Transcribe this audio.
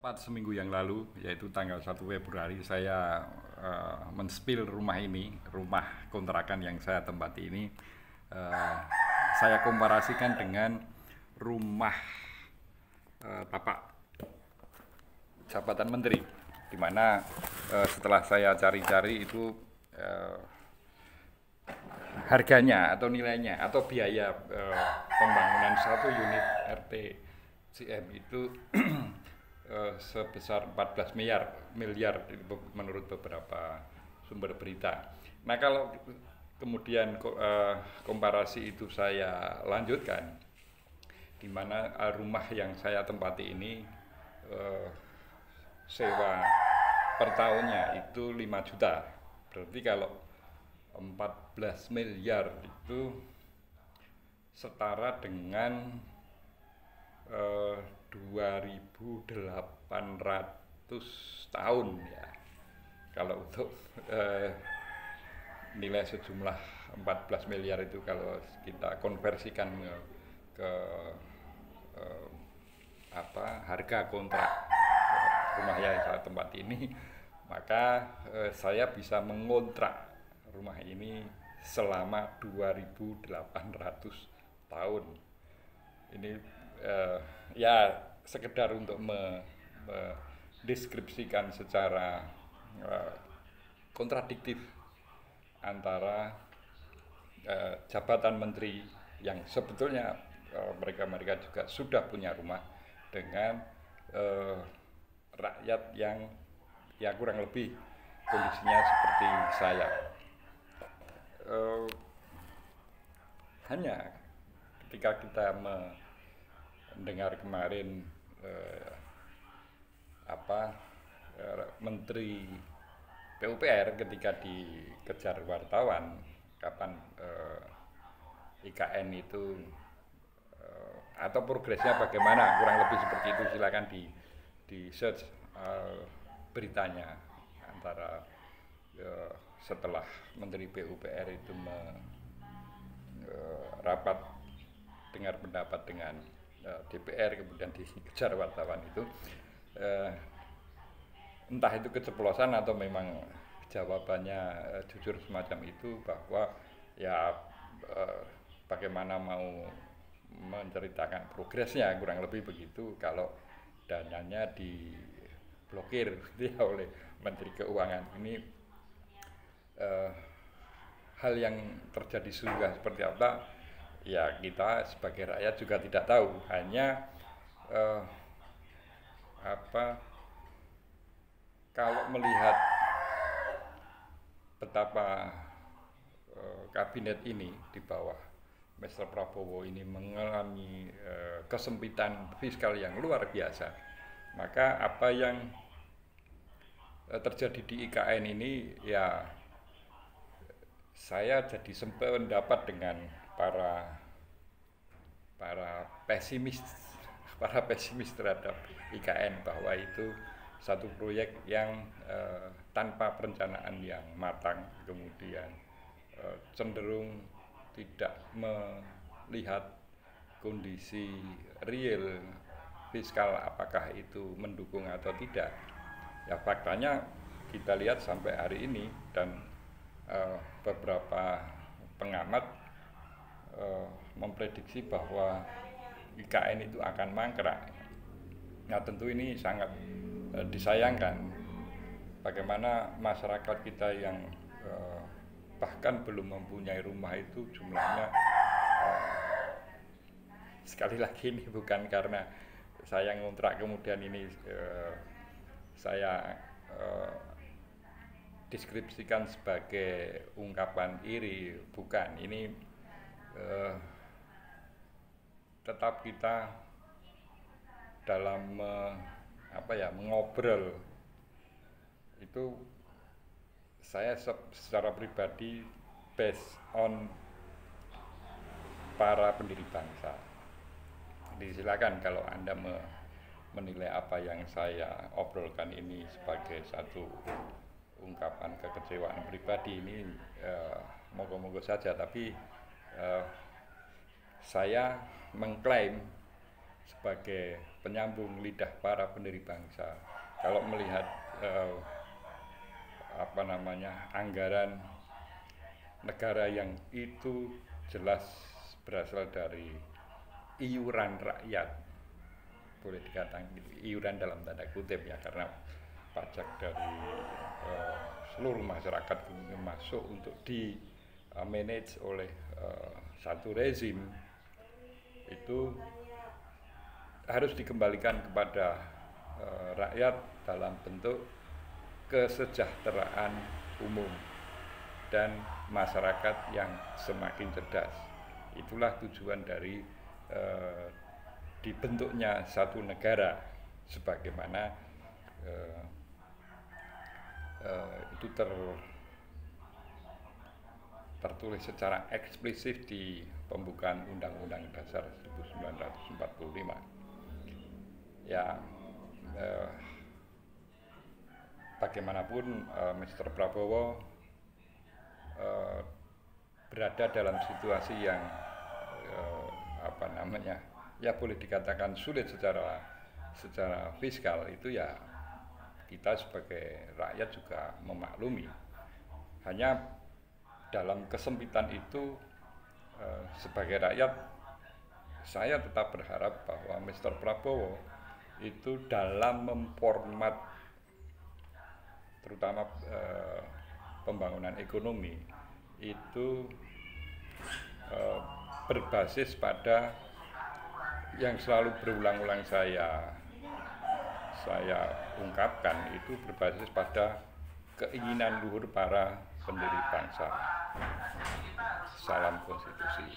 Tepat seminggu yang lalu, yaitu tanggal 1 Februari, saya men-spill rumah ini, rumah kontrakan yang saya tempati ini. eh, saya komparasikan dengan rumah tapak jabatan menteri, di mana setelah saya cari-cari itu eh, harganya atau nilainya atau biaya pembangunan satu unit RTCM itu sebesar 14 miliar menurut beberapa sumber berita. Nah, kalau kemudian komparasi itu saya lanjutkan, di mana rumah yang saya tempati ini eh, sewa per tahunnya itu 5 juta. Berarti kalau 14 miliar itu setara dengan 2.800 tahun ya. Kalau untuk nilai sejumlah 14 miliar itu kalau kita konversikan ke eh, harga kontrak rumah yang saya tempat ini, maka saya bisa mengontrak rumah ini selama 2.800 tahun. Ini ya sekedar untuk mendeskripsikan secara kontradiktif antara jabatan menteri yang sebetulnya mereka juga sudah punya rumah dengan rakyat yang ya kurang lebih kondisinya seperti saya. Hanya ketika kita mendengar kemarin Menteri PUPR ketika dikejar wartawan kapan IKN itu atau progresnya bagaimana, kurang lebih seperti itu. Silakan di search beritanya antara setelah Menteri PUPR itu rapat dengar pendapat dengan DPR kemudian dikejar wartawan itu, entah itu keceplosan atau memang jawabannya jujur semacam itu, bahwa ya bagaimana mau menceritakan progresnya, kurang lebih begitu, kalau dananya diblokir ya oleh Menteri Keuangan. Ini hal yang terjadi sudah seperti apa ya, kita sebagai rakyat juga tidak tahu. Hanya kalau melihat betapa kabinet ini di bawah Mr. Prabowo ini mengalami kesempitan fiskal yang luar biasa, maka apa yang terjadi di IKN ini ya, saya jadi sependapat dengan para pesimis terhadap IKN, bahwa itu satu proyek yang tanpa perencanaan yang matang, kemudian cenderung tidak melihat kondisi real fiskal apakah itu mendukung atau tidak. Ya faktanya kita lihat sampai hari ini, dan beberapa pengamat memprediksi bahwa IKN itu akan mangkrak. Nah, tentu ini sangat disayangkan, bagaimana masyarakat kita yang bahkan belum mempunyai rumah itu jumlahnya, sekali lagi ini bukan karena saya ngontrak kemudian ini saya deskripsikan sebagai ungkapan iri, bukan. Ini tetap kita dalam mengobrol itu, saya secara pribadi based on para pendiri bangsa. Jadi silakan kalau Anda menilai apa yang saya obrolkan ini sebagai satu ungkapan kekecewaan pribadi, ini monggo-monggo saja. Tapi saya mengklaim sebagai penyambung lidah para pendiri bangsa. Kalau melihat anggaran negara yang itu jelas berasal dari iuran rakyat, boleh dikatakan iuran dalam tanda kutip ya, karena pajak dari seluruh masyarakat kemudian masuk untuk di manage oleh satu rezim, itu harus dikembalikan kepada rakyat dalam bentuk kesejahteraan umum dan masyarakat yang semakin cerdas. Itulah tujuan dari dibentuknya satu negara, sebagaimana itu tertulis secara eksplisit di pembukaan Undang-Undang Dasar 1945. Ya, bagaimanapun Mr. Prabowo berada dalam situasi yang ya boleh dikatakan sulit secara fiskal, itu ya kita sebagai rakyat juga memaklumi. Hanya dalam kesempitan itu sebagai rakyat saya tetap berharap bahwa Mr. Prabowo itu dalam memformat terutama pembangunan ekonomi itu berbasis pada yang selalu berulang-ulang saya ungkapkan, itu berbasis pada keinginan luhur para pendiri bangsa. Salam konstitusi.